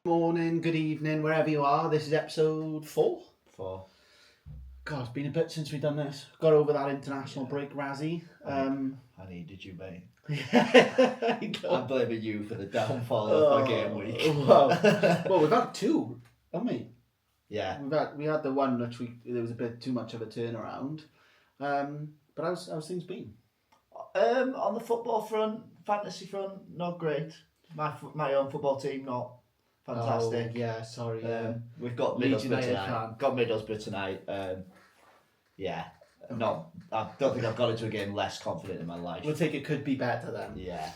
Morning, good evening, wherever you are. This is episode 4. 4. God, it's been a bit since we've done this. Got over that international break, Razzie. I needed you, mate. Yeah, I'm blaming you for the downfall of my game week. Well, we've had 2, haven't we? Yeah. We had the one which there was a bit too much of a turnaround. But how's things been? On the football front, fantasy front, not great. My own football team, not fantastic. Oh, yeah, sorry. We've got Middlesbrough tonight. I don't think I've got into a game less confident in my life. We'll take it could be better then. Yeah.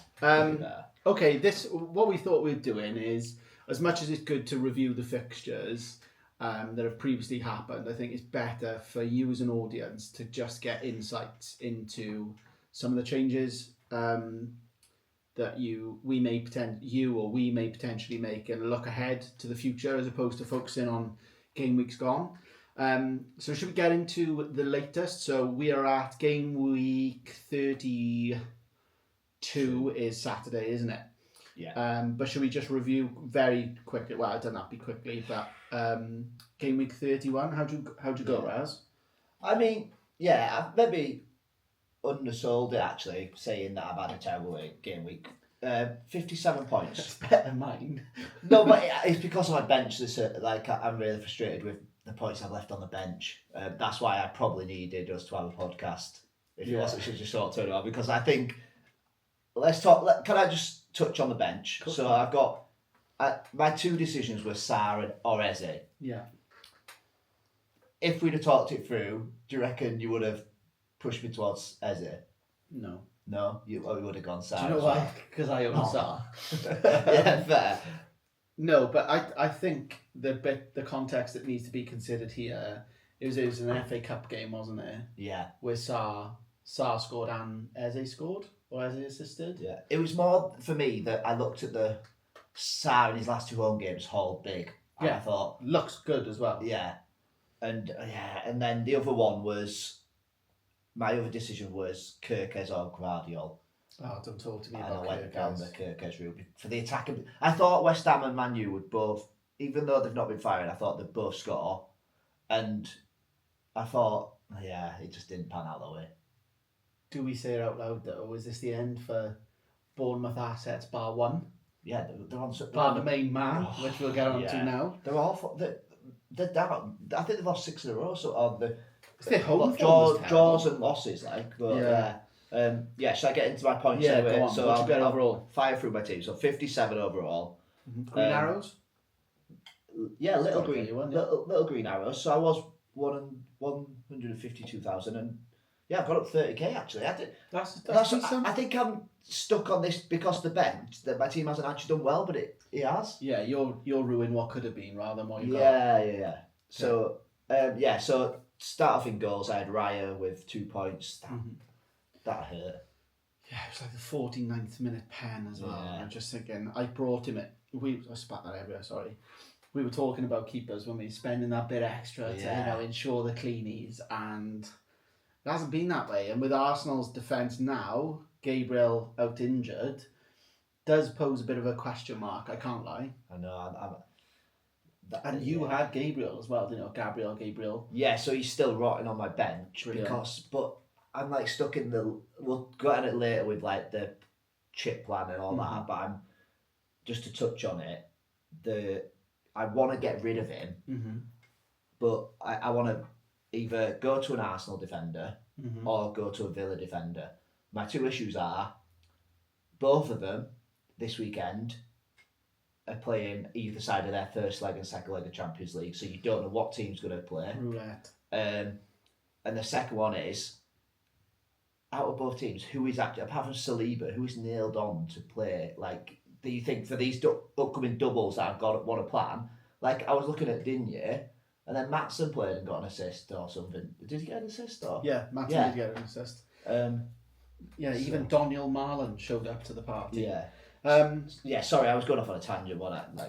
Okay, what we thought we'd doing is, as much as it's good to review the fixtures that have previously happened, I think it's better for you as an audience to just get insights into some of the changes that we may potentially make and look ahead to the future as opposed to focusing on game weeks gone. So should we get into the latest? So we are at game week 32 is Saturday, isn't it? Yeah. But should we just review very quickly? Well, it doesn't have to be quickly, but game week 31. How'd you go, Raz? I mean, yeah, I've maybe undersold it actually, saying that I've had a terrible game week. 57 points. It's better than mine. No, but it's because of my bench. I'm really frustrated with the points I've left on the bench. That's why I probably needed us to have a podcast if it wasn't such a short turnaround. Because I think let's talk. Can I just touch on the bench? Cool. So I've got my 2 decisions were Sarr or Eze. Yeah. If we'd have talked it through, do you reckon you would have pushed me towards Eze? No. No, you would have gone Sarr. Do you know why? Because I own Sarr. Yeah, fair. No, but I think the context that needs to be considered here it was an FA Cup game, wasn't it? Yeah. Where Sarr scored and Eze scored, or Eze assisted. Yeah. It was more for me that I looked at the Sarr in his last 2 home games hauled big. And I thought looks good as well. Yeah. And then the other one was my other decision was Kirkes or Guardiola. Oh, don't talk to me and about I went Kirkes. down the Kirkes route for the attack. I thought West Ham and Man U would both, even though they've not been firing, I thought they'd both score. And I thought, it just didn't pan out that way. Do we say it out loud though? Is this the end for Bournemouth assets bar 1? Yeah, they're on. Bar the main man, which we'll get on to now. They're awful. They're down. I think they've lost 6 in a row. So it's their home draws and losses, like. But, should I get into my points anyway? Go on. So I'll overall fire through my team. So 57 overall. Mm-hmm. Green arrows? Yeah, little green arrows. So I was 152,000 and I've got up 30k actually. I think I'm stuck on this because the bench that my team hasn't actually done well, but it has. Yeah, you're ruining what could have been rather than what you got. Yeah. So so start off in goals. I had Raya with 2 points. That hurt. Yeah, it was like the 49th minute pen as well. Yeah. I'm just thinking, I brought him it. I spat that everywhere, sorry. We were talking about keepers when we were spending that bit extra to ensure the cleanies, and it hasn't been that way. And with Arsenal's defence now, Gabriel out injured, does pose a bit of a question mark, I can't lie. I know. And you had Gabriel as well, didn't you? Gabriel. Yeah, so he's still rotting on my bench. Brilliant. But I'm like stuck in we'll go at it later with like the chip plan and all that, but I'm just to touch on it, I want to get rid of him, but I want to either go to an Arsenal defender or go to a Villa defender. My 2 issues are both of them this weekend are playing either side of their first leg and second leg of Champions League, so you don't know what team's going to play. Roulette. And the second one is, out of both teams, who is actually, apart from Saliba, who is nailed on to play? Like, do you think for these upcoming doubles that I've got want to plan? Like, I was looking at Digne, and then Maatsen played and got an assist or something. Did he get an assist? Yeah, Maatsen did get an assist. Even Daniel Marlon showed up to the party. Sorry, I was going off on a tangent.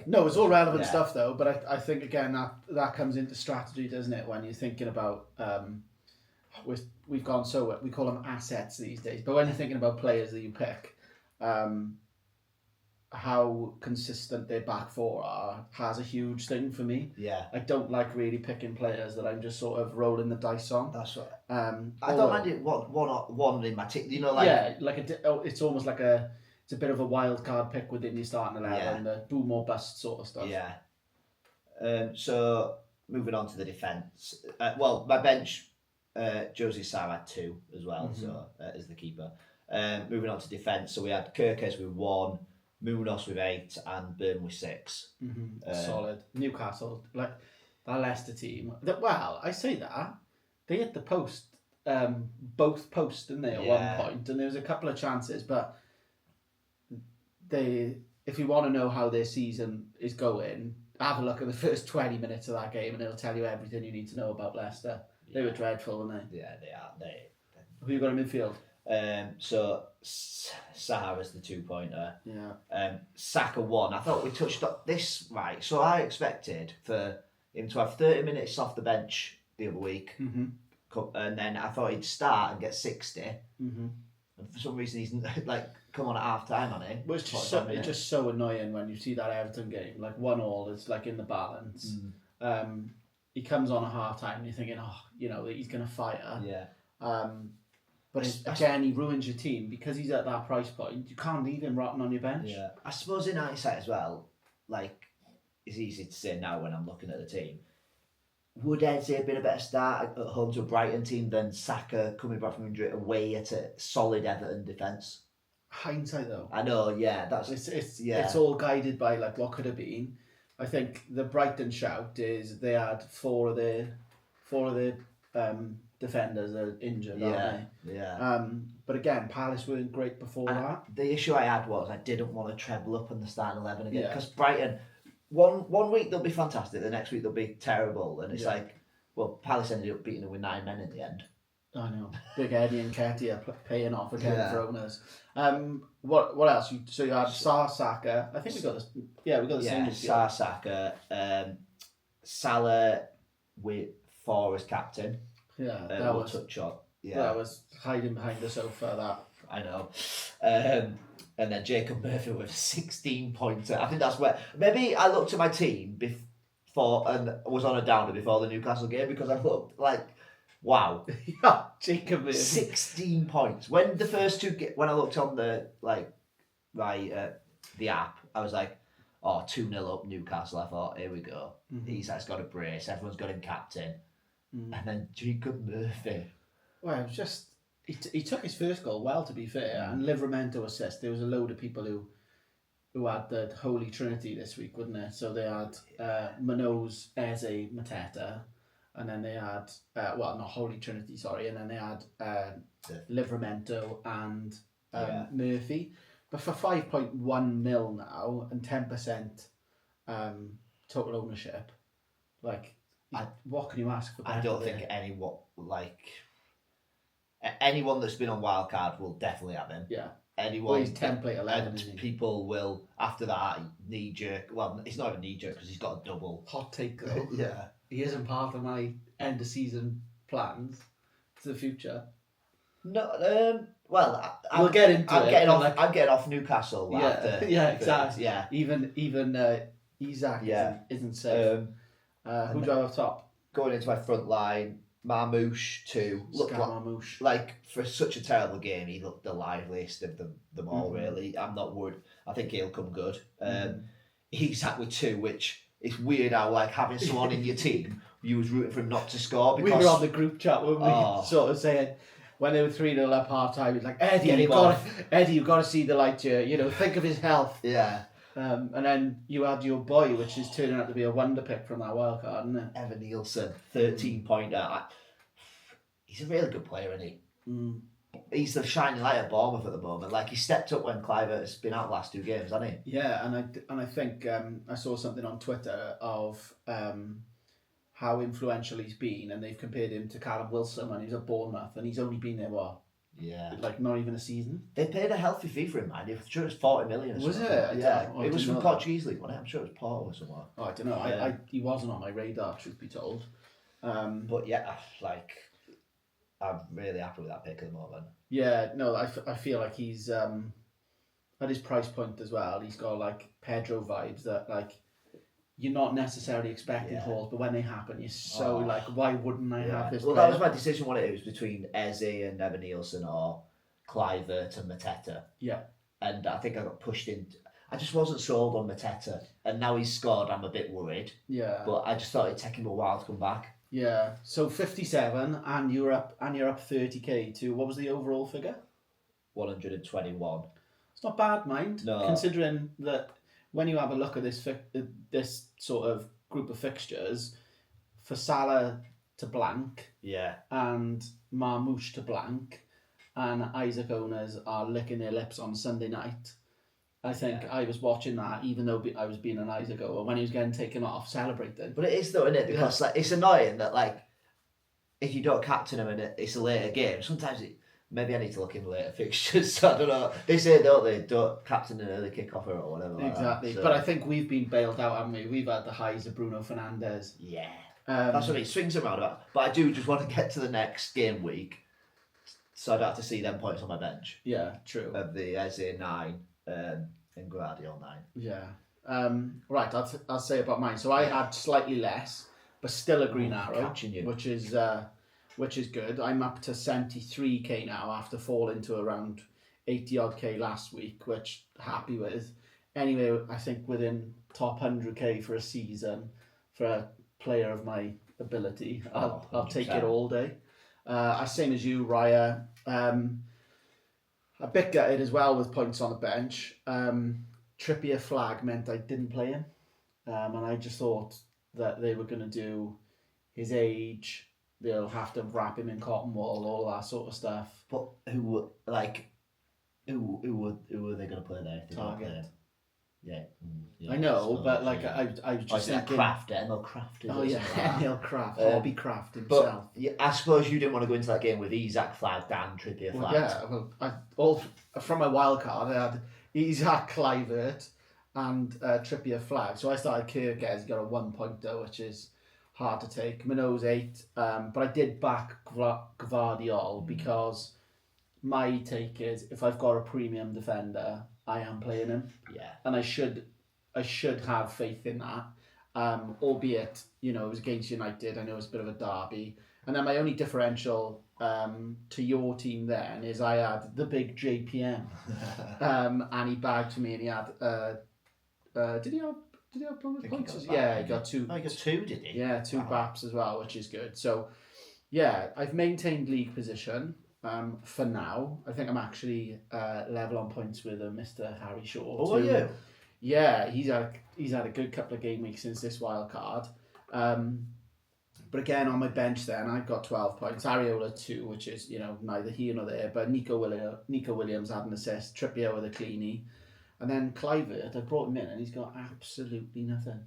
No, it's all relevant stuff though. But I think again that comes into strategy, doesn't it? When you're thinking about we've gone so we call them assets these days. But when you're thinking about players that you pick, how consistent their back four are has a huge thing for me. Yeah. I don't like really picking players that I'm just sort of rolling the dice on. That's right. I Although, don't mind it one in my team. You know, like yeah, like it's almost like it's a bit of a wild card pick within your starting 11, the boom or bust sort of stuff. Yeah. So moving on to the defence. Well, my bench, Josie Sarr had 2 as well, so as the keeper. Moving on to defence, so we had Kirkes with 1, Munoz with 8, and Burn with 6. Solid. Newcastle, like that Leicester team. Well, I say that they hit the post, both posts, didn't they, at one point, and there was a couple of chances, but if you want to know how their season is going, have a look at the first 20 minutes of that game, and it'll tell you everything you need to know about Leicester. They were dreadful, weren't they? Yeah, they are. Who you got in midfield? So Sarr is the 2-pointer. Yeah. Saka 1. I thought we touched on this right. So I expected for him to have 30 minutes off the bench the other week, and then I thought he'd start and get 60. And for some reason he's like come on at half time on it. It's just so annoying when you see that Everton game, like 1-1, it's like in the balance. He comes on at half time and you're thinking, he's gonna fire. Yeah. But again, he ruins your team because he's at that price point. You can't leave him rotting on your bench. Yeah. I suppose in hindsight as well, like it's easy to say now when I'm looking at the team. Would Eze have been a better start at home to a Brighton team than Saka coming back from injury away at a solid Everton defence? Hindsight though. I know, yeah. It's all guided by like what could have been. I think the Brighton shout is they had four of their defenders are injured, aren't they? Yeah. But again, Palace weren't great before that. The issue I had was I didn't want to treble up on the starting 11 again because Brighton, one week they'll be fantastic, the next week they'll be terrible, and it's like, well, Palace ended up beating them with 9 men in the end. I know. Big Eddie and Ketty are paying off again for owners. What else? So you had Sarr, Saka. I think we got this. Yeah, we got the same. Sarr, Saka, Salah with 4 as captain. Yeah, that was touch on. Yeah, that was hiding behind the sofa. That I know. And then Jacob Murphy with a 16-pointer. I think that's where maybe I looked at my team before and was on a downer before the Newcastle game because I looked like, wow, yeah, Jacob Murphy 16 points. When the first two when I looked on the the app, I was like, 2-0 up Newcastle. I thought, here we go. Isak's got a brace. Everyone's got him captain. And then Jacob Murphy. Well, it was just he took his first goal well, to be fair, and Livramento assist. There was a load of people who had the Holy Trinity this week, wasn't there? So they had Munoz, Eze, Mateta, and then they had not Holy Trinity, sorry, and then they had Livramento and Murphy. But for 5.1 mil now and 10% total ownership, what can you ask for? I don't think anyone that's been on wildcard will definitely have him. Yeah. Anyone. He's template 11. And people will after that knee jerk. Well, it's not even knee jerk because he's got a double. Hot take though. Yeah. He isn't part of my end of season plans to the future. No. Well, we'll get into it. I'm getting off Newcastle. Exactly. Yeah. Even Isak isn't safe. Who do I have top? Going into my front line, Marmouche 2. Marmouche. Like for such a terrible game, he looked the liveliest of them all. Really, I'm not worried. I think he'll come good. Isak with 2, which is weird how having someone in your team you was rooting for him not to score. Because we were on the group chat, weren't we? Sort of saying when they were 3-0 up half time, he's like, Eddie, you've got to see the light here. Think of his health. Yeah. And then you had your boy, which is turning out to be a wonder pick from that wild card, isn't it? Evan Nielsen, 13-pointer. He's a really good player, isn't he? He's the shining light at Bournemouth at the moment. He stepped up when Clivert's been out the last 2 games, hasn't he? Yeah, and I think I saw something on Twitter of how influential he's been, and they've compared him to Callum Wilson when he was at Bournemouth, and he's only been there not even a season. They paid a healthy fee for him, man. I'm sure it was 40 million. Was it? It was from Portuguese League, wasn't it? I'm sure it was Porto or somewhere. Oh, I don't know. He wasn't on my radar, truth be told. But yeah, I'm really happy with that pick at the moment. Yeah, no, I feel like he's at his price point as well. He's got like Pedro vibes that like you're not necessarily expecting hauls, but when they happen, you're so like, why wouldn't I have this? Well, player? that was my decision. What it was between Eze and Evan Nielsen or Kluivert and Mateta. Yeah. And I think I got pushed in. I just wasn't sold on Mateta, and now he's scored. I'm a bit worried. Yeah. But I just thought it'd take him a while to come back. Yeah. So 57, and you're up 30k to what was the overall figure? 121. It's not bad, mind. No. Considering that when you have a look at this sort of group of fixtures, for Salah to blank, and Marmoush to blank, and Isaac owners are licking their lips on Sunday night. I think I was watching that, even though I was being an Isaac owner, when he was getting taken off, celebrating. But it is though, isn't it? Because like it's annoying that like if you don't captain him and it's a later game, sometimes maybe I need to look in later fixtures. So I don't know. They say, don't they? Don't captain an early kickoff or whatever. Exactly. Like that, so. But I think we've been bailed out, haven't we? We've had the highs of Bruno Fernandes. Yeah. That's what I mean. Swings around about. But I do just want to get to the next game week, so I don't have to see them points on my bench. Yeah, true. Of the Eze 9 and Guardiola 9. Yeah. Right. I'll say about mine. So I had slightly less, but still a green arrow, which is good. I'm up to 73k now after falling to around 80 odd k last week, which happy with. Anyway, I think within top 100k for a season for a player of my ability, I'll take it all day. Same as you, Raya. A bit gutted as well with points on the bench. Trippier flag meant I didn't play him, and I just thought that they were going to do his age. They'll have to wrap him in cotton wool, all that sort of stuff. But who were they going to play there? If they Target. Play him? Yeah. I know, but like I was just thinking. Emil Kraft. Oh yeah, Emil Kraft, Hobby Kraft himself. But I suppose you didn't want to go into that game with Isaac flagged and Trippier flagged. From my wild card, I had Isaac, Kluivert, and Trippier flagged. So I started Kirkes. He got a 1 pointer, which is hard to take. Minot's 8, but I did back Gvardiol because my take is if I've got a premium defender, I am playing him. Yeah. And I should have faith in that. Albeit, it was against United. I know it's a bit of a derby. And then my only differential to your team then is I had the big JPM. And he bagged for me, and he had did he have bonus points? Yeah, he got 2. Oh, he got 2, did he? Yeah, 2 BAPs as well, which is good. So yeah, I've maintained league position. For now, I think I'm actually level on points with Mr. Harry Shaw. Oh, are you? Yeah, he's had a good couple of game weeks since this wild card. But again, on my bench then, I've got 12 points. Areola 2, which is, neither here nor there. But Nico Williams had an assist. Trippier with a cleanie. And then Kluivert, I brought him in and he's got absolutely nothing.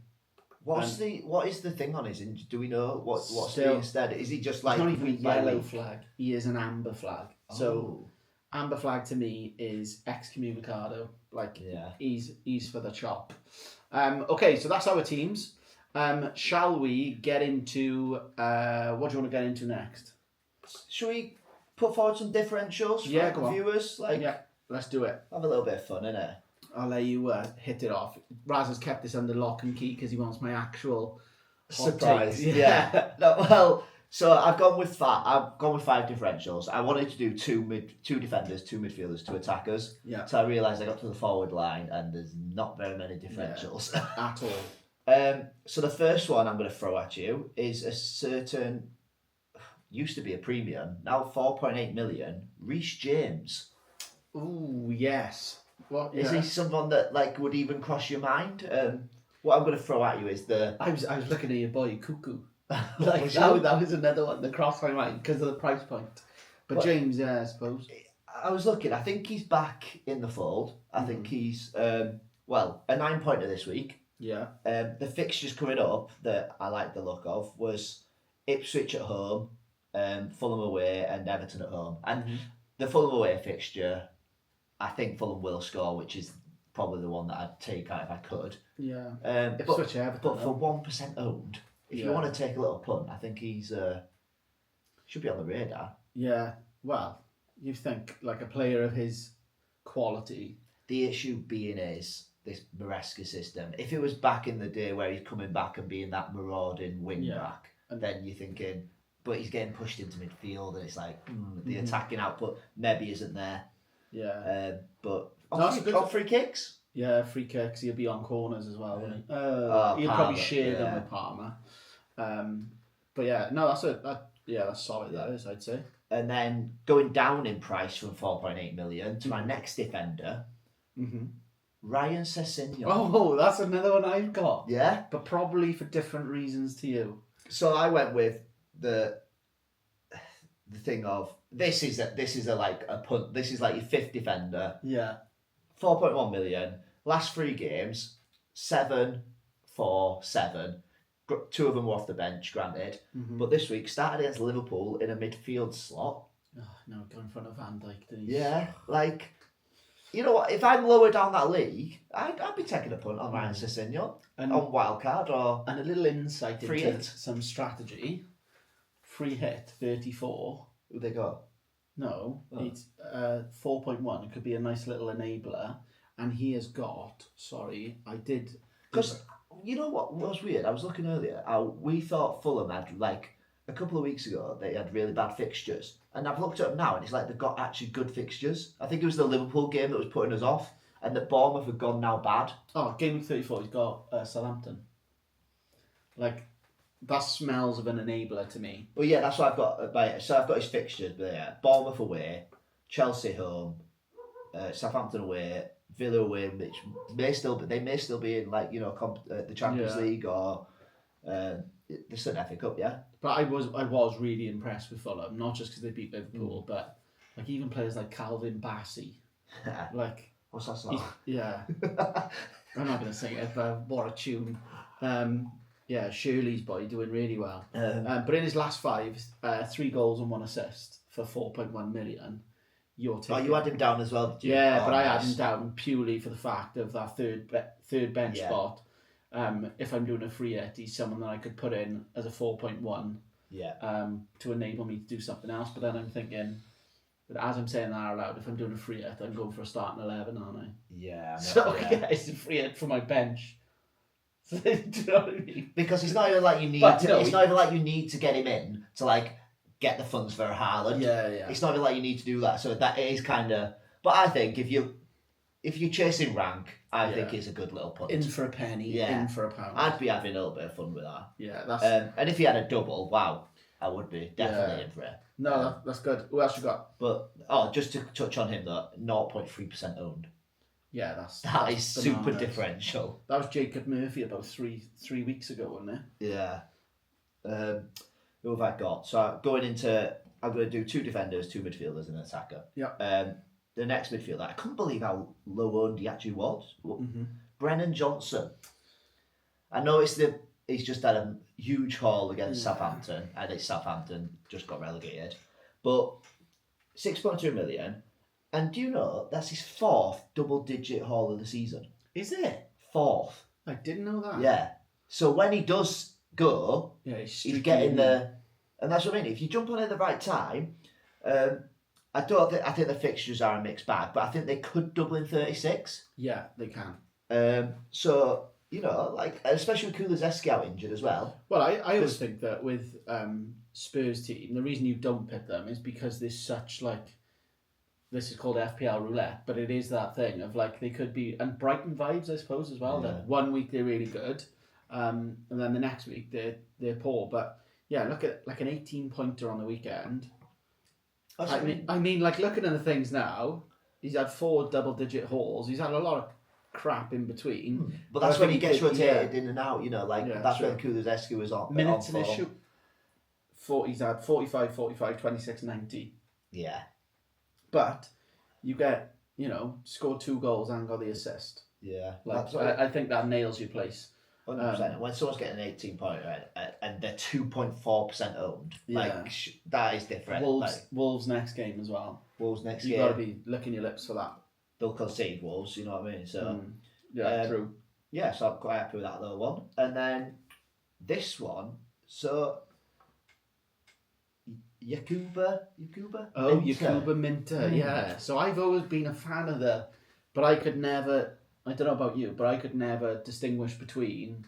What is the thing on his injury? Do we know what's the instead? Is he just like... He's not even a yellow flag. He is an amber flag. Oh. So amber flag to me is excommunicado. Like, he's for the chop. Okay, so that's our teams. Shall we get into... what do you want to get into next? Shall we put forward some differentials for the viewers? Yeah, let's do it. Have a little bit of fun, innit? I'll let you hit it off. Raz has kept this under lock and key because he wants my actual surprise. Yeah. No, well, so I've gone with 5 differentials. I wanted to do two defenders, 2 midfielders, 2 attackers. Yeah. So I realised I got to the forward line and there's not very many differentials at all. So the first one I'm going to throw at you is a certain, used to be a premium, now 4.8 million, Reece James. Ooh, yes. Is he someone that would even cross your mind? What I'm going to throw at you is I was looking at your boy Cuckoo. That was another one that crossed my mind because of the price point. But James, I suppose. I was looking. I think he's back in the fold. I think he's a 9-pointer this week. Yeah. The fixtures coming up that I like the look of was Ipswich at home, Fulham away, and Everton at home. And the Fulham away fixture, I think Fulham will score, which is probably the one that I'd take out if I could. Yeah. But for 1% owned, if you want to take a little punt, I think he's should be on the radar. Yeah, well, you think like a player of his quality. The issue being is this Maresca system. If it was back in the day where he's coming back and being that marauding wing back, then you're thinking, but he's getting pushed into midfield and it's like the attacking output maybe isn't there. Yeah. But on free kicks? Yeah, free kicks. He'll be on corners as well, wouldn't he? He'll Palmer, probably share them with Palmer. But yeah, no, that's solid. That is, I'd say. And then going down in price from 4.8 million to my next defender, Ryan Sessegnon. Oh, that's another one I've got. Yeah, but probably for different reasons to you. So I went with the thing of this is like your fifth defender. Yeah. 4.1 million. Last 3 games, 7, 4, 7. 2 of them were off the bench, granted. But this week started against Liverpool in a midfield slot. Oh, no, go in front of Van Dijk, didn't he? Yeah, like, you know what? If I'm lower down that league, I'd be taking a punt on Ryan Sessegnon on wildcard or and a little insight free into hit. Some strategy. Free hit 34. Who they got? No, it's 4.1. It could be a nice little enabler, and he has got. Sorry, I did because. You know what was weird? I was looking earlier. We thought Fulham had, like, a couple of weeks ago, they had really bad fixtures. And I've looked at them now, and it's like they've got actually good fixtures. I think it was the Liverpool game that was putting us off, and that Bournemouth have gone now bad. Oh, game week 34, he's got Southampton. Like, that smells of an enabler to me. Well, yeah, that's what I've got. So I've got his fixtures, but yeah, Bournemouth away, Chelsea home, Southampton away, Villa away, which may still be in, like, you know, the Champions League or the Sun FA Cup, yeah. But I was really impressed with Fulham, not just because they beat Liverpool, but like even players like Calvin Bassey, like what's that song? Yeah, I'm not going to sing it, but what a tune. Yeah, Shirley's boy doing really well. But in his last 5, 3 goals and 1 assist for 4.1 million. You had him down as well, did you? Yeah, but I had him down purely for the fact of that third bench spot. If I'm doing a free hit, he's someone that I could put in as a 4.1 to enable me to do something else. But then I'm thinking, but as I'm saying that out loud, if I'm doing a free hit, I'm going for a starting 11, aren't I? Yeah. It's a free hit for my bench. Do you know what I mean? Because it's not even like you need not even like you need to get him in to, like, get the funds for Haaland. Yeah. It's not even like you need to do that. So that is kind of. But I think if you're chasing rank, I think it's a good little punt. In for a penny, in for a pound. I'd be having a little bit of fun with that. Yeah, that's. And if he had a double, wow, I would be definitely in for it. No, that's good. Who else you got? But just to touch on him though, 0.3% owned. Yeah, that is super differential. That was Jacob Murphy about three weeks ago, wasn't it? Yeah. Who have I got? So I'm going to do 2 defenders, 2 midfielders, and an attacker. Yeah. The next midfielder, I couldn't believe how low owned he actually was. Brennan Johnson. I know he's just had a huge haul against Southampton, and it's Southampton just got relegated, but 6.2 million. And do you know that's his 4th double-digit haul of the season? Is it? 4th. I didn't know that. Yeah. So when he does go, he's getting the, and that's what I mean. If you jump on at the right time, I think the fixtures are a mixed bag, but I think they could double in 36. Yeah, they can. So you know, like, especially with Kulusevski out injured as well. Well, I always think that with Spurs team, the reason you don't pick them is because there's such, like, this is called FPL Roulette, but it is that thing of, like, they could be, and Brighton vibes, I suppose, as well. That 1 week they're really good, and then the next week they're poor. But yeah, look at, like, an 18-pointer on the weekend. I mean, like, looking at the things now, he's had 4 double-digit hauls. He's had a lot of crap in between. But that's when he gets rotated in and out, you know, like, that's when Kulusevski was on. Minutes in his shoot. He's had 45, 26, 90. Yeah. But you get, you know, scored 2 goals and got the assist. Yeah. Like, I think that nails your place. 100%. When someone's getting an 18-pointer and they're 2.4% owned, like, that is different. Wolves next game as well. Wolves next game. You've got to be licking your lips for that. They'll concede Wolves, you know what I mean? So true. Yeah, so I'm quite happy with that little one. And then this one, so Yakuba. Oh, Minter. Yakuba Minter, yeah. So I've always been a fan of but I could never, I don't know about you, but I could never distinguish between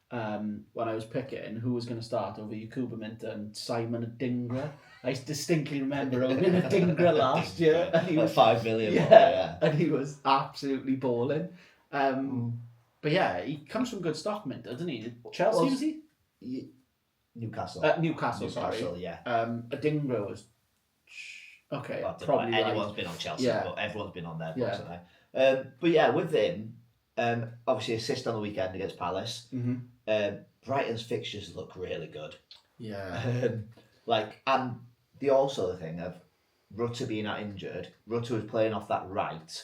when I was picking who was going to start over Yakuba Minter and Simon Adingra. I distinctly remember owning Adingra last year. And he was 5 million. Yeah. And he was absolutely balling. But yeah, he comes from good stock, Minter, doesn't he? Chelsea, was he? Newcastle. Newcastle, sorry. Yeah. Adingra was... Okay, Well, probably anyone's right. been on Chelsea, Yeah. but everyone's been on their books, haven't they? But yeah, with him, obviously assist on the weekend against Palace. Brighton's fixtures look really good. Yeah. And the also the thing of Rutter being out injured. Rutter was playing off that right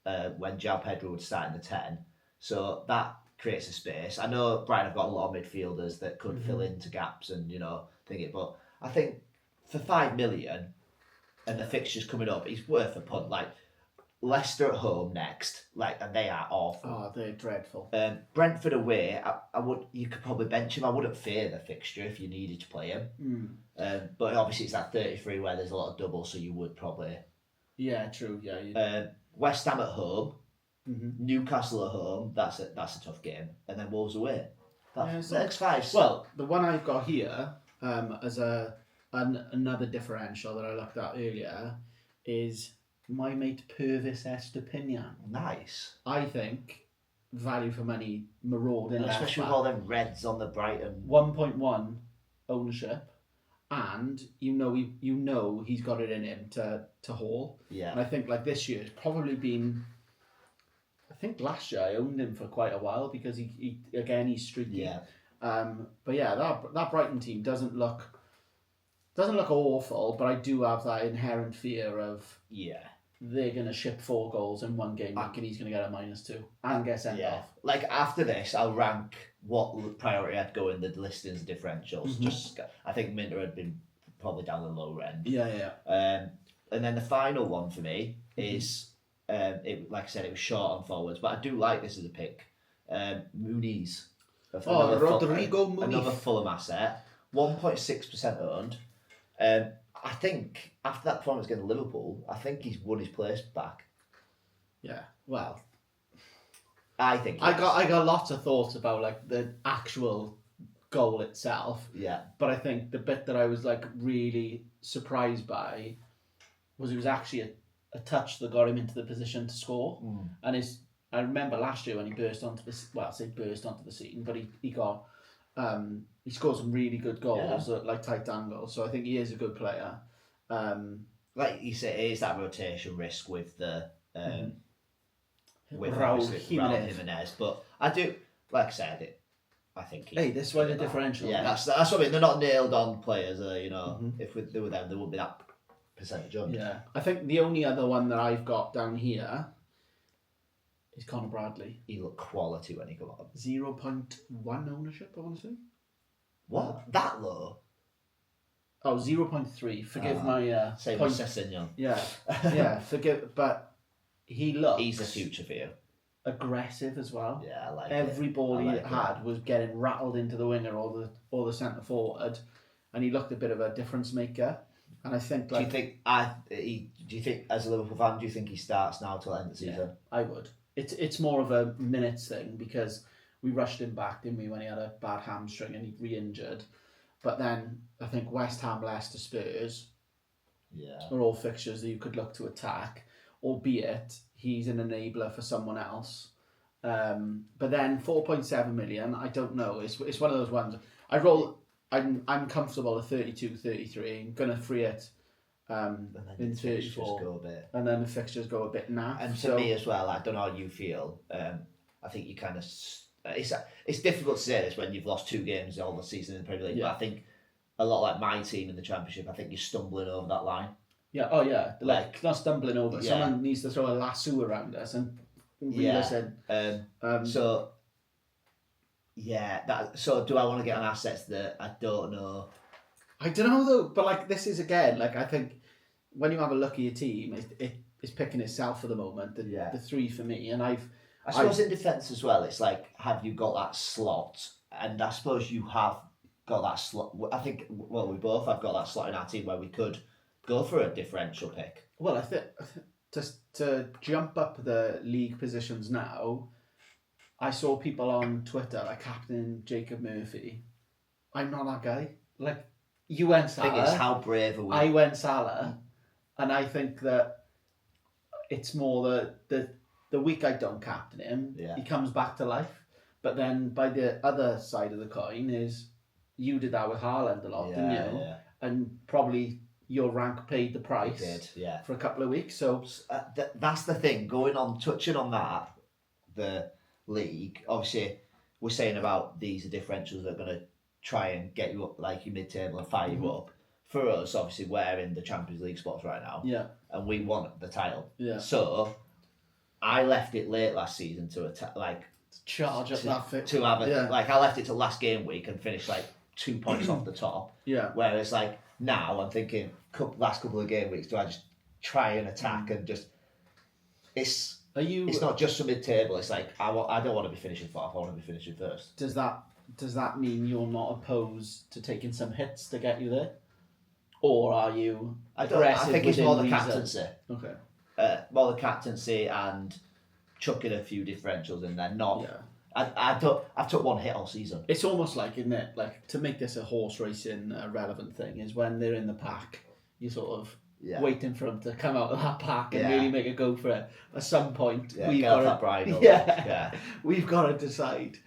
when João Pedro would start in the 10. So that creates a space. I know Brighton have got a lot of midfielders that could fill into gaps and, think it. But I think for 5 million and the fixtures coming up, he's worth a punt. Like, Leicester at home next, and they are awful. Oh, they're dreadful. Brentford away, you could probably bench him. I wouldn't fear the fixture if you needed to play him. But obviously it's that 33 where there's a lot of doubles, so you would probably. Yeah, true. Yeah. West Ham at home, Newcastle at home. That's a tough game, and then Wolves away. That's X5. Well, the one I've got here as another differential that I looked at earlier is my mate Purvis Estepinian. Nice. I think value for money, marauding left especially back. with all them reds on the Brighton. 1.1 ownership, and he's got it in him to haul. Yeah. And I think this year it's probably been. I think last year I owned him for quite a while because he's streaky. Yeah. But yeah, that Brighton team doesn't look awful, but I do have that inherent fear of they're going to ship 4 goals in one game, and he's going to get a -2 and get sent off. After this, I'll rank what priority I'd go in the listings and differentials. I think Minter had been probably down the lower end. Yeah. And then the final one for me is, like I said, it was short on forwards, but I do like this as a pick. Muniz. Rodrigo Muniz. Another Fulham asset. 1.6% owned. I think after that performance against Liverpool, I think he's won his place back. Yeah, well, I think I got lots of thoughts about the actual goal itself. Yeah, but I think the bit that I was really surprised by was it was actually a touch that got him into the position to score. And I remember last year when he burst onto the scene, but he got. He scored some really good goals at tight angles, so I think he is a good player. Like you say, it is that rotation risk with the with Raul Jimenez. But I do, like I said, I think. This is why the differential. Yeah, that's what I mean. They're not nailed on players. If they were them, there wouldn't be that percentage on. Yeah, I think the only other one that I've got down here is Conor Bradley. He looked quality when he got on. 0.1 ownership, I want to say. What? That low? Oh, 0.3. Forgive my same point. as Sessegnon. Yeah, forgive, but he's the future for you. Aggressive as well. Yeah, I like Every it. ball he had was getting rattled into the winger or the centre forward, and he looked a bit of a difference maker. And I think do you think as a Liverpool fan, do you think he starts now till the end of the season? Yeah, I would. It's more of a minutes thing because we rushed him back, didn't we, when he had a bad hamstring and he re-injured. But then I think West Ham, Leicester, Spurs are all fixtures that you could look to attack, albeit he's an enabler for someone else. But then 4.7 million, I don't know. It's one of those ones. I'm comfortable at 32, 33. I'm going to free it in 34. Go a bit. And then the fixtures go a bit naff. And for me as well, I don't know how you feel. I think you kind of... It's difficult to say this when you've lost 2 games all the season in the Premier League, but I think a lot like my team in the Championship, I think you're stumbling over that line. Yeah, oh yeah. Not stumbling over. Yeah. Someone needs to throw a lasso around us and reel us in. So do I want to get on assets that I don't know? I don't know though, but this is again, I think when you have a look at your team, it's picking itself for the moment. The 3 for me, and I suppose in defence as well, it's have you got that slot? And I suppose you have got that slot. I think we both have got that slot in our team where we could go for a differential pick. Well, I think just to jump up the league positions now, I saw people on Twitter like Captain Jacob Murphy. I'm not that guy. Like, you went Salah. I think it's how brave are we? I went Salah, and I think that it's more the week I don't captain him, he comes back to life. But then by the other side of the coin is you did that with Haaland a lot, didn't you? Yeah. And probably your rank paid the price for a couple of weeks. So that's the thing. Touching on that, the league, obviously, we're saying about these are differentials that are going to try and get you up like your mid-table and fire you up. For us, obviously, we're in the Champions League spots right now. Yeah. And we want the title. Yeah. So I left it late last season to charge up that fit. To have it. Like, I left it to last game week and finished like 2 points off the top. Yeah. Whereas like now I'm thinking last couple of game weeks, do I just try and attack and just it's not just a mid-table. It's like I don't want to be finishing fourth. I want to be finishing first. Does that mean you're not opposed to taking some hits to get you there, or are you aggressive? I think it's more the captaincy. Okay. More the captaincy and chucking a few differentials in there. Not. Yeah. I've took one hit all season. It's almost like, isn't it? Like, to make this a horse racing relevant thing is when they're in the pack, you sort of waiting for them to come out of that pack and really make a go for it. At some point, we've got that bridle. We've got to decide.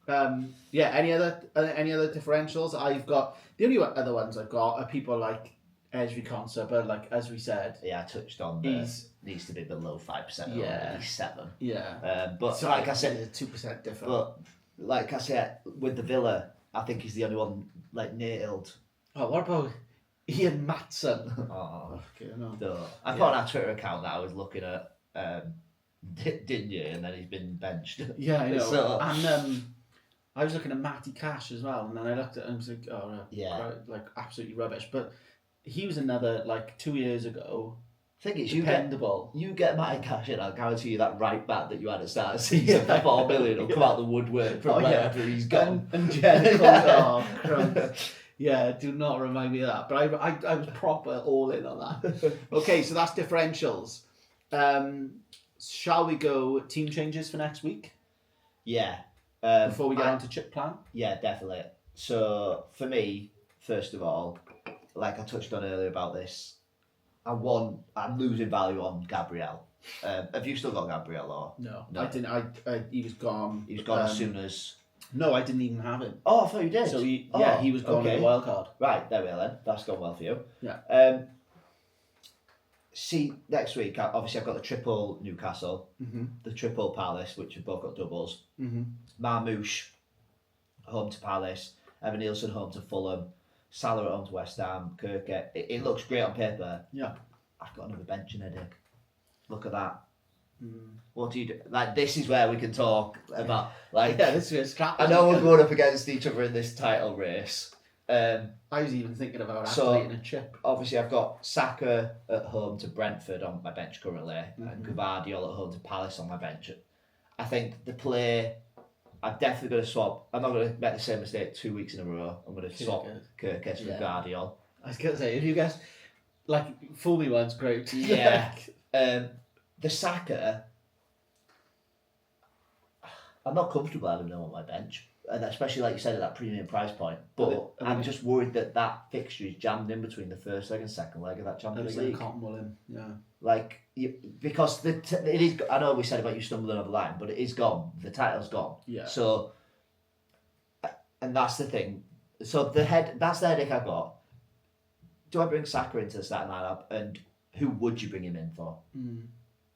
Any other differentials? I've got the only other ones I've got are people like Esri Conser, but like as we said, I touched on needs to be below 5%. At least 7. Yeah. But so like I said, it's 2% different. But like I said, with the Villa, I think he's the only one like nailed. Oh, what about Ian Matson? I've got our Twitter account that I was looking at, didn't you? And then he's been benched. Yeah, I know. So, and I was looking at Matty Cash as well, and then I looked at him and was like, oh no, like absolutely rubbish. But he was another like 2 years ago. Thing is, dependable. You get Matty Cash in, I'll guarantee you that right back that you had at the start of the season for 4 million will come out the woodwork from wherever he's gone. And Jericho, yeah, do not remind me of that. But I was proper all in on that. Okay, so that's differentials. Shall we go team changes for next week? Yeah. Before we get on to chip plan? Yeah, definitely. So, for me, first of all, like I touched on earlier about this, I'm losing value on Gabriel. Have you still got Gabriel or no? I didn't. He was gone. He was gone as soon as. No, I didn't even have him. Oh, I thought you did. So he was gone in the wild card. Right, there we are then. That's gone well for you. Yeah. See, next week obviously I've got the triple Newcastle, the triple Palace, which have both got doubles. Marmouche home to Palace, Evan Nielsen home to Fulham. Salah at home to West Ham, Kirk. It looks great on paper. Yeah. I've got another benching headache. Look at that. What do you do? Like, this is where we can talk about, like... Yeah, this is crap. I know we're going up against each other in this title race. I was even thinking about activating a chip. Obviously, I've got Saka at home to Brentford on my bench currently, and Gvardiol at home to Palace on my bench. I think the play... I'm definitely going to swap. I'm not going to make the same mistake 2 weeks in a row. I'm going to swap Kirkes for Gvardiol. I was going to say, if you guys, like, fool me once, great. Yeah. The Saka, I'm not comfortable having him on my bench. And especially, like you said, at that premium price point. But I'm just worried that fixture is jammed in between the first leg and second leg of that Champions League. Yeah. Like, because it is. I know we said about you stumbling over the line, but it is gone. The title's gone. Yeah. So, and that's the thing. So that's the headache I've got. Do I bring Saka into the starting lineup, and who would you bring him in for?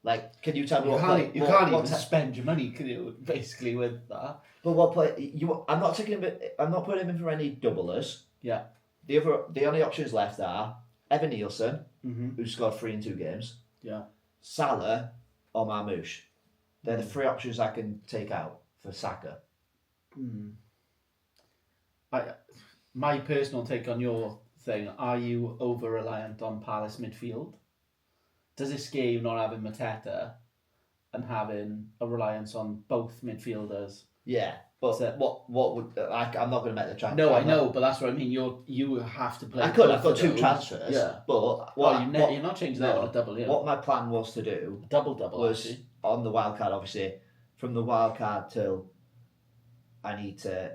Like, can you tell me you can't even spend your money, can you? Basically, with that. But what play? I'm not taking him. I'm not putting him in for any doublers. Yeah. The only options left are Evan Nielsen, who scored 3 in 2 games. Yeah. Salah or Marmouche. They're the 3 options I can take out for Saka. My personal take on your thing: are you over reliant on Palace midfield? Does it scare you not having Mateta and having a reliance on both midfielders? Yeah. But So- what would I'm not going to make the transfer. No, I know, but that's what I mean. You have to play. I could. I've both got of 2 those. transfers. Yeah. But You're not changing that on a double. Yeah. What my plan was to do Double was actually. on the wild card. Obviously, from the wild card till I need to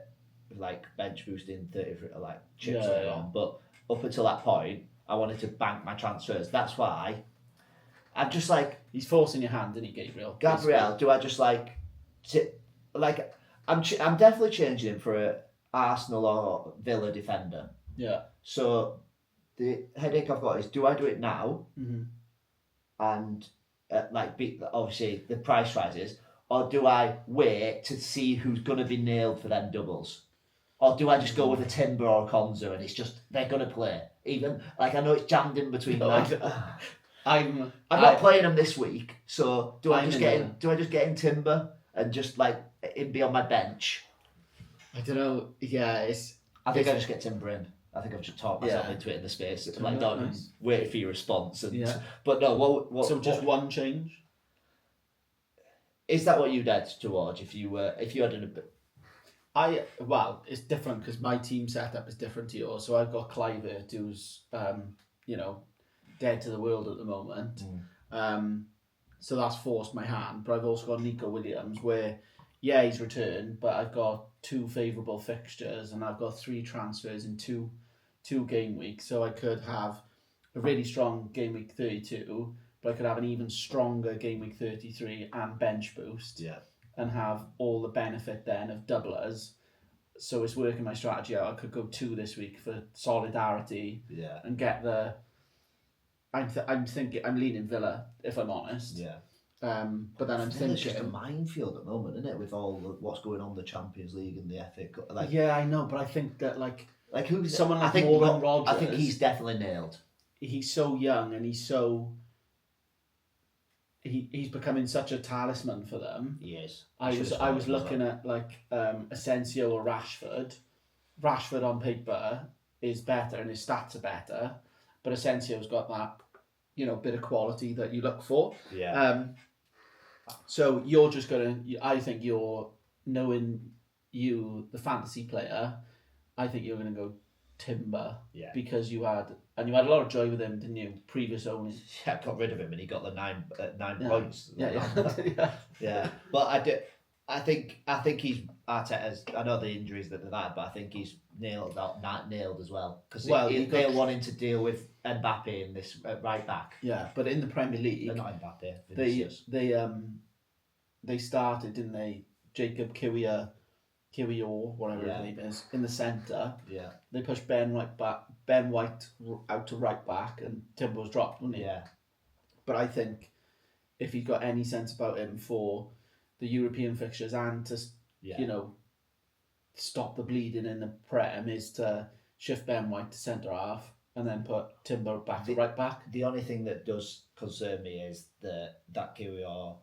like bench boost in 30 for like chips later on. But up until that point, I wanted to bank my transfers. That's why I'm just like He's forcing your hand, isn't he, Gabriel? Gabriel. Do I just like I'm definitely changing him for a Arsenal or Villa defender. Yeah. So the headache I've got is, do I do it now and obviously the price rises, or do I wait to see who's going to be nailed for them doubles? Or do I just go with a Timber or a Konza and it's just, they're going to play? Even, like, I know it's jammed in between I'm not playing them this week, so do I just get in Timber and just like him be on my bench? I don't know. Yeah, I think I just get Timber in. I think I've just talked myself into it in the space. Like, don't wait for your response. But no, what? So just one change. Is that what you'd add towards if you had Well, it's different because my team setup is different to yours. So I've got Clivert, who's dead to the world at the moment. So that's forced my hand. But I've also got Nico Williams, where he's returned, but I've got 2 favourable fixtures and I've got 3 transfers in two game weeks. So I could have a really strong game week 32, but I could have an even stronger game week 33 and bench boost. Yeah. And have all the benefit then of doublers. So it's working my strategy out. I could go 2 this week for solidarity. Yeah. And get the. I'm thinking I'm leaning Villa, if I'm honest. Yeah. But then I'm thinking it's just a minefield at the moment, isn't it? With all what's going on in the Champions League and the FA Cup. Like, yeah, I know, but I think that like who's someone like Morgan Rodgers. I think he's definitely nailed. He's so young and he's so. He's becoming such a talisman for them. He is. I was looking at like Asensio or Rashford. Rashford on paper is better and his stats are better, but Asensio's got that bit of quality that you look for. Yeah. So you're just gonna. I think you're knowing the fantasy player. I think you're gonna go Timber. Yeah. Because you had a lot of joy with him, didn't you? Previous owners. Yeah, I got rid of him and he got the 9 points. Yeah. Yeah. But I think he's Arteta's. I know the injuries that they've had, but I think he's nailed as well because they're wanting to deal with Mbappe in this right back. Yeah, but in the Premier League, they're not Mbappe. They started, didn't they? Jacob Kiwior, whatever his name is, in the centre. Yeah. They pushed Ben White out to right back, and Timber was dropped, wasn't he? Yeah. But I think if he's got any sense about him for the European fixtures and to stop the bleeding in the Prem, is to shift Ben White to centre half and then put Timber back to right back. The only thing that does concern me is that Kiwior.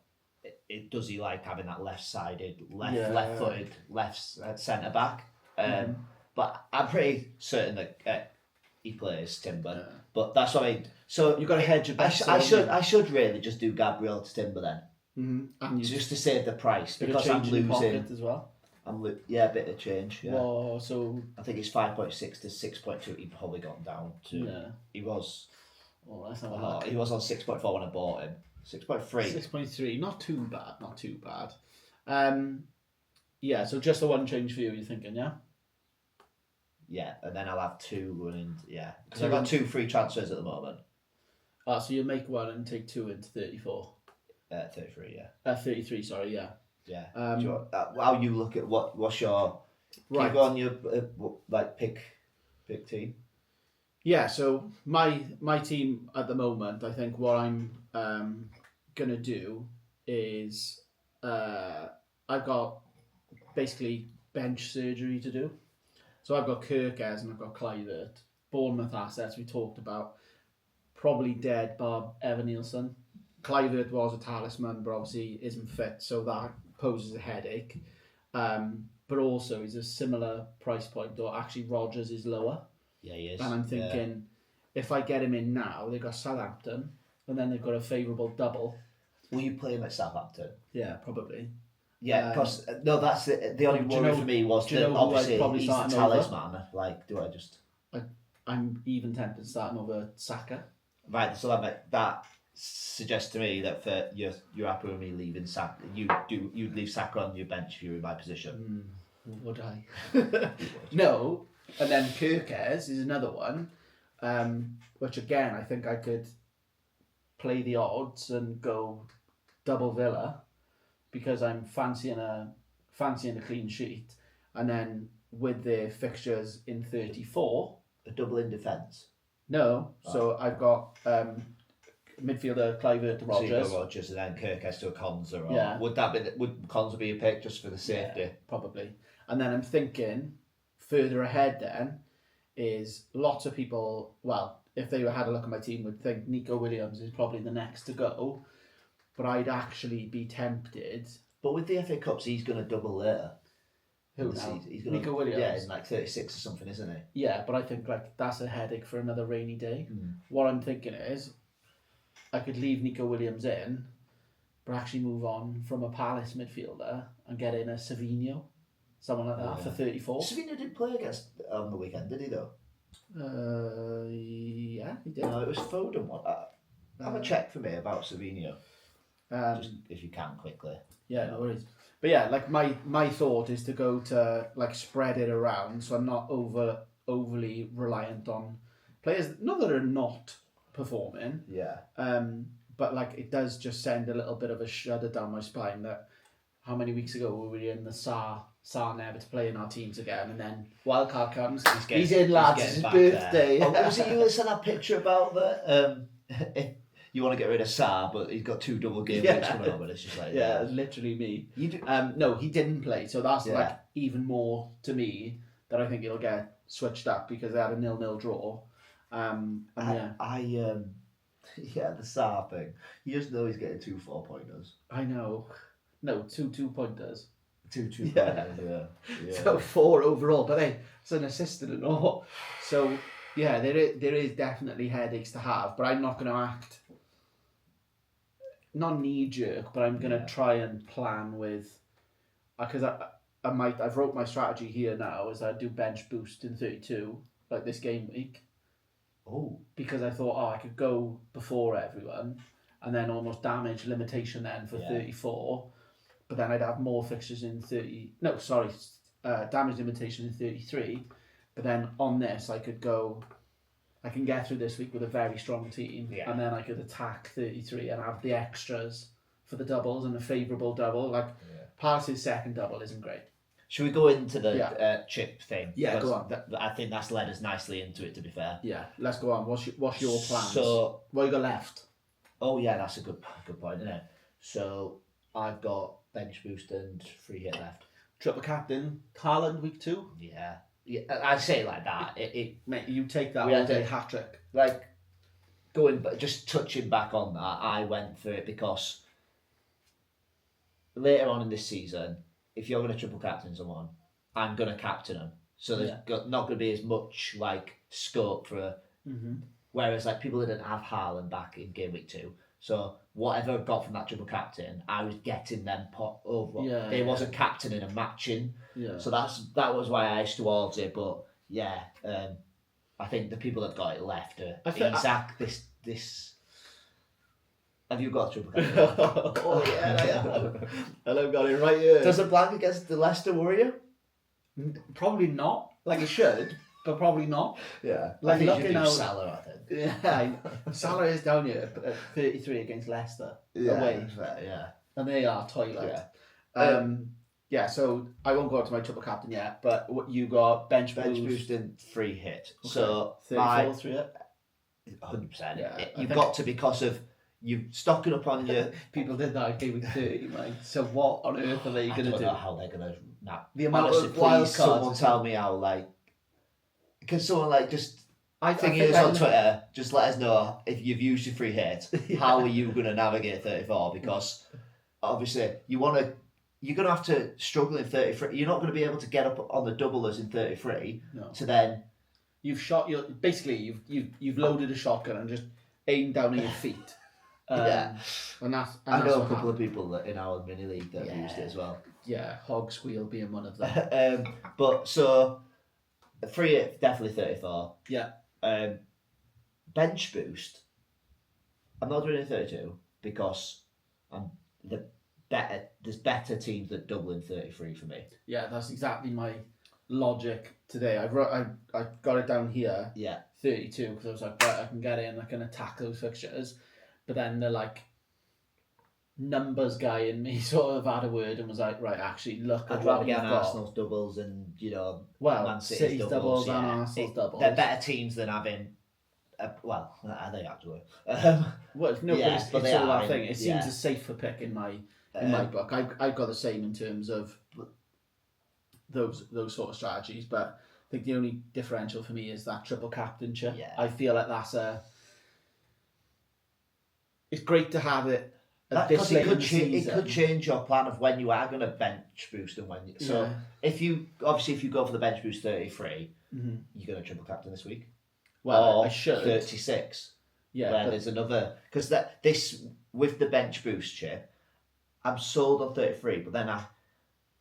Does he like having that left-sided, left-footed, left centre back? But I'm pretty certain that he plays Timber. Yeah. But that's what I mean. So you've got to hedge your bets. I should really just do Gabriel to Timber then. And just to save the price because I'm losing as well. A bit of change. Yeah. Well, so I think it's 5.6 to 6.2. He probably gone down to. Yeah. He was. Oh, let's have a look. He was on 6.4 when I bought him. 6.3. 6.3. Not too bad. Yeah. So just the one change for you. You're thinking, yeah. Yeah, and then I'll have 2 running. Yeah, because I've got 2 free transfers at the moment. So you make 1 and take 2 into 34. 33. Yeah. 33. Sorry. Yeah. Yeah. How you look at what's your right? Keep on your pick team. Yeah. So my team at the moment, I think what I'm gonna do is I've got basically bench surgery to do. So I've got Kirkes and I've got Clivert. Bournemouth assets we talked about. Probably dead bar Evan Nielsen. Clivert was a talisman, but obviously isn't fit, so that poses a headache. But also he's a similar price point, though actually Rodgers is lower. Yeah, he is. And I'm thinking, if I get him in now, they've got Southampton, and then they've got a favourable double. Will you play him at Southampton? Yeah, probably. Yeah, because no, that's the only worry for me was that obviously he's the talisman. Over? Like, do I just? I'm even tempted starting over Saka. Right, so that suggests to me that for you're happy with me leaving Saka. You'd leave Saka on your bench if you were in my position. Would I? No, and then Kirkes is another one, which again I think I could play the odds and go double Villa because I'm fancying a clean sheet, and then with the fixtures in 34, a double in defence. No, so I've got midfielder Clivert to Rogers. So you go Rogers and then Kirkes to a Konza. Yeah. Would Konza be a pick just for the safety? Yeah, probably. And then I'm thinking further ahead then is lots of people, well, if they had a look at my team, would think Nico Williams is probably the next to go. But I'd actually be tempted. But with the FA Cups, he's going to double later. Who now? He's gonna, Nico Williams? Yeah, he's like 36 or something, isn't he? Yeah, but I think like that's a headache for another rainy day. What I'm thinking is I could leave Nico Williams in, but actually move on from a Palace midfielder and get in a Savinho. Someone like that for 34. Savinho didn't play against on the weekend, did he though? Yeah, he did. No, it was Foden. Have a check for me about Savinho. Just if you can quickly. Yeah, no worries. But yeah, like my thought is to go to like spread it around, so I'm not overly reliant on players. Not that are not performing. Yeah. But like it does just send a little bit of a shudder down my spine that how many weeks ago were we in the Saar never to play in our teams again, and then wildcard comes. He's in, lads. It's his birthday. Was it you that sent that picture about the you want to get rid of Saar, but he's got 2 double game weeks coming up, but it's just like literally me. No, he didn't play, so that's like even more to me that I think it'll get switched up because they had a 0-0 draw. The Saar thing. You just know he's getting 2 4-pointers. I know. No, 2 2-pointers. 2 2-pointers. Yeah. So 4 overall, but hey, it's an assistant and all. So yeah, there is definitely headaches to have, but I'm not going to act. Not knee jerk, but I'm gonna try and plan with, because I've wrote my strategy here now is I do bench boost in 32 like this game week. Oh. Because I thought I could go before everyone, and then almost damage limitation then for 34, but then I'd have more fixtures in 30. No, sorry, damage limitation in 33, but then on this I could go. I can get through this week with a very strong team, and then I could attack 33 and have the extras for the doubles and a favourable double. Like, Palace's second double isn't great. Should we go into the chip thing? Yeah, go on. I think that's led us nicely into it, to be fair. Yeah, let's go on. What's your plans? So, what you got left? Oh yeah, that's a good point, isn't it? So I've got bench boost and free hit left. Triple captain, Haaland week 2? Yeah. Yeah, I say it like that. Mate, you take that all day hat trick. Like just touching back on that, I went for it because later on in this season, if you're going to triple captain someone, I'm going to captain them. So there's not going to be as much like scope for a. Whereas like people didn't have Haaland back in game week 2, so whatever I got from that triple captain, I was getting them pot over. They wasn't captaining and matching. Yeah. So that was why I edged towards it. But I think the people that got it left are Isaac. This. Have you got a triple captain? Oh yeah, I have. And I've got it right here. Does a blank against the Leicester worry you? Probably not. Like it should, but probably not. Yeah. Like looking at Salah, I think. Yeah, Salah is down here at 33 against Leicester away. Yeah. And they are toilet. Yeah. So I won't go up to my triple captain yet, but what you got bench boost and free hit. Okay. So 34 through it. 100%. Yeah, you've got to, because of you stocking up on your people did that game with 30, mate. So what on earth are they going to do? I don't know how they're going to. The amount of wild cards. Someone tell me how can someone just. I think it is on Twitter. Just let us know if you've used your free hit. How are you going to navigate 34? Because obviously you're going to have to struggle in 33. You're not going to be able to get up on the doublers in 33. No. To then you've shot your you've loaded a shotgun and just aimed down at your feet, Yeah. And I that's know a what couple of happened. people that in our mini league that have used it as well. Yeah, hog squeal being one of them. But so free definitely 34. Yeah. Bench boost. I'm not doing it 32 because there's better teams that double in 33 for me. Yeah, that's exactly my logic today. I got it down here. Yeah. 32 because I was like, right, I can get in, I can attack those fixtures, but then the like numbers guy in me sort of had a word and was like, right, actually look at I'd what rather you've get got. Arsenal's doubles and well, Man City's doubles and Arsenal's doubles. They're better teams than having. Well, are they actually? Well, no, yeah, but it's all that thing. It yeah. seems a safer pick in my book. I've got the same in terms of those sort of strategies, but I think the only differential for me is that triple captainship. Yeah. I feel like it's great to have it. Because it could change your plan of when you are going to bench boost and when you. So if you go for the bench boost 33, you're going to triple captain this week. Well, or I should 36. Yeah, where there's another because this with the bench boost chip, I'm sold on 33, but then I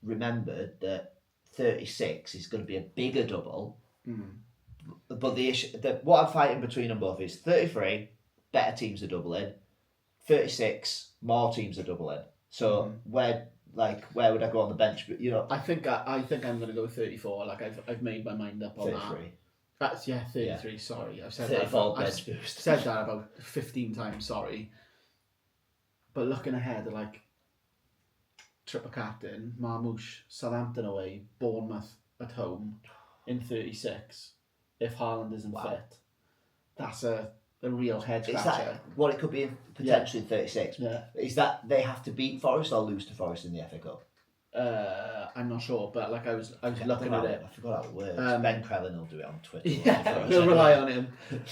remembered that 36 is going to be a bigger double. But the issue, what I'm fighting between them both is 33, better teams are doubling. 36, more teams are doubling. So where would I go on the bench? But I think I'm going to go 34. Like I've made my mind up on 33. that. That's 33. Yeah. Sorry, I've said 34 that. bench boost. Said that about 15 times. Sorry, but looking ahead, triple captain, Marmoush, Southampton away, Bournemouth at home in 36. If Haaland isn't fit, that's a real head scratcher. Is that what it could be potentially in 36? Yeah. Is that they have to beat Forest or lose to Forest in the FA Cup? I'm not sure, but I was looking at it. I forgot how it works. Ben Crellin will do it on Twitter. Yeah, we'll rely on him.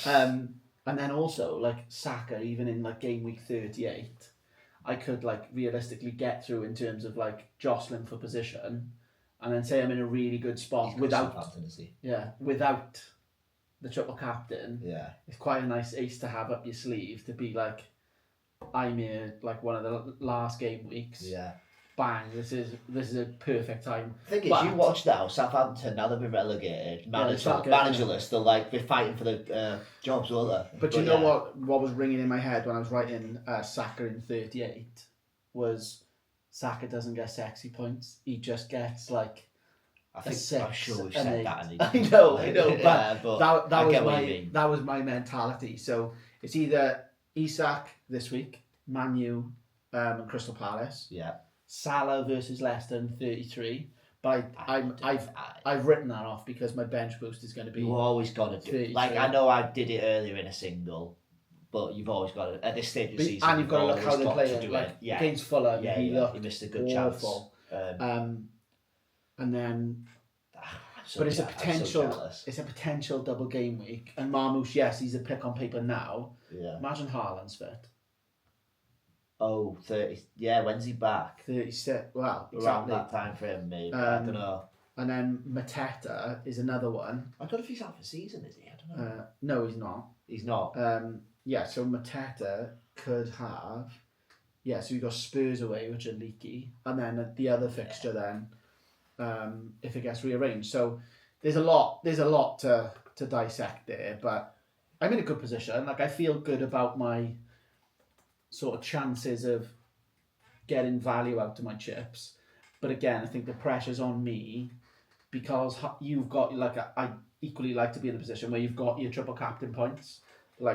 And then also Saka, even in game week 38, I could realistically get through in terms of jostling for position, and then say I'm in a really good spot without the triple captain. Yeah, it's quite a nice ace to have up your sleeve to be I'm here one of the last game weeks. Yeah. Bang! This is a perfect time. The thing is, you watch now. Southampton now they've been relegated. Managerless. They'll be fighting for the jobs, won't they? But you know what was ringing in my head when I was writing Saka in 38 was Saka doesn't get sexy points. He just gets I'm sure we've said that. I know, but that was my mentality. So it's either Isak this week, Man U, and Crystal Palace. Yeah. Salah versus Leicester in 33, but I've written that off because my bench boost is going to be. You've always got to do it. I know I did it earlier in a single, but you've always got to at this stage of the season. And you've got to look how they're playing. Against Fulham, he missed a good awful chance. And then, but it's a potential. It's a potential double game week, and Marmoush, yes, he's a pick on paper now. Yeah. Imagine Haaland's fit. Oh, 30. Yeah, when's he back? 36. Well, around that time frame, maybe. I don't know. And then Mateta is another one. I don't know if he's out for season, is he? I don't know. No, he's not. He's not. So Mateta could have. Yeah, so you've got Spurs away, which are leaky, and then the other fixture then, if it gets rearranged. So there's a lot to dissect there, but I'm in a good position. I feel good about my sort of chances of getting value out of my chips, but again, I think the pressure's on me because you've got I equally like to be in the position where you've got your triple captain points. I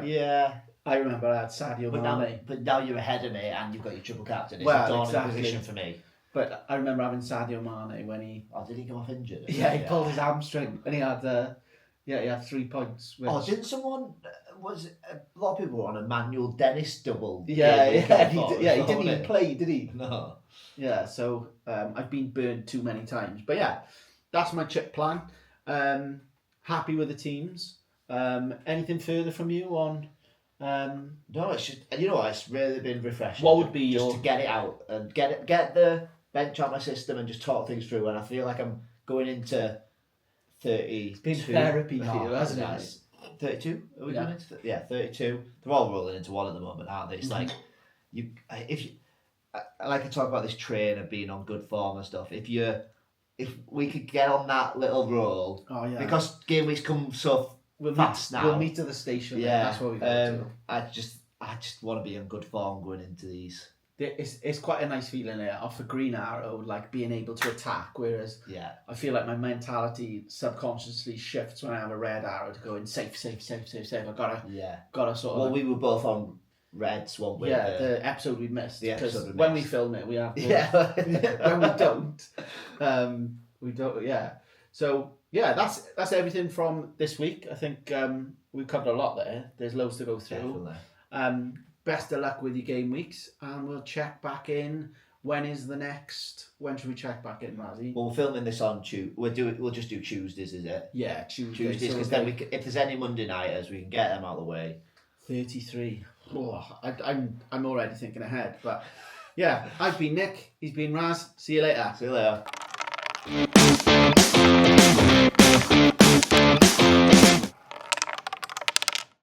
remember I had Sadio Mane, but now you're ahead of me and you've got your triple captain. It's a daunting position for me. But I remember having Sadio Mane when he. Oh, did he come off injured? Yeah, he pulled his hamstring and he had. He had 3 points. Which... didn't someone? Was a lot of people were on a Manuel Dennis double? He didn't even play, did he? No. Yeah, so I've been burned too many times, but yeah, that's my chip plan. Happy with the teams. Anything further from you on? No, it's just it's really been refreshing. What would be just to get it out and get the bench out my system and just talk things through? And I feel like I'm going into 30. It's been therapy for you, hasn't it? 32. Are we Yeah. going into? Yeah, 32. They're all rolling into one at the moment, aren't they? It's like if you I like to talk about this train of being on good form and stuff. If we could get on that little roll, Oh yeah. because game weeks come so fast now. We'll meet at the station. Yeah, that's what we got to do. I just want to be on good form going into these. It's quite a nice feeling there off a green arrow, like being able to attack. Whereas I feel like my mentality subconsciously shifts when I have a red arrow to go in safe. I gotta sort of. Well, we were both on reds, weren't we? Yeah, the episode we missed. Because when we film it, we have. When we don't. Yeah. So yeah, that's everything from this week. I think we've covered a lot there. There's loads to go through. Definitely. Best of luck with your game weeks, and we'll check back in. When should we check back in, Razzie? Well, we're filming this on Tuesday. We'll just do Tuesdays, is it? Yeah, Tuesdays, because then if there's any Monday nighters, we can get them out of the way. 33. Oh, I'm already thinking ahead, but yeah, I've been Nick. He's been Raz. See you later. See you later.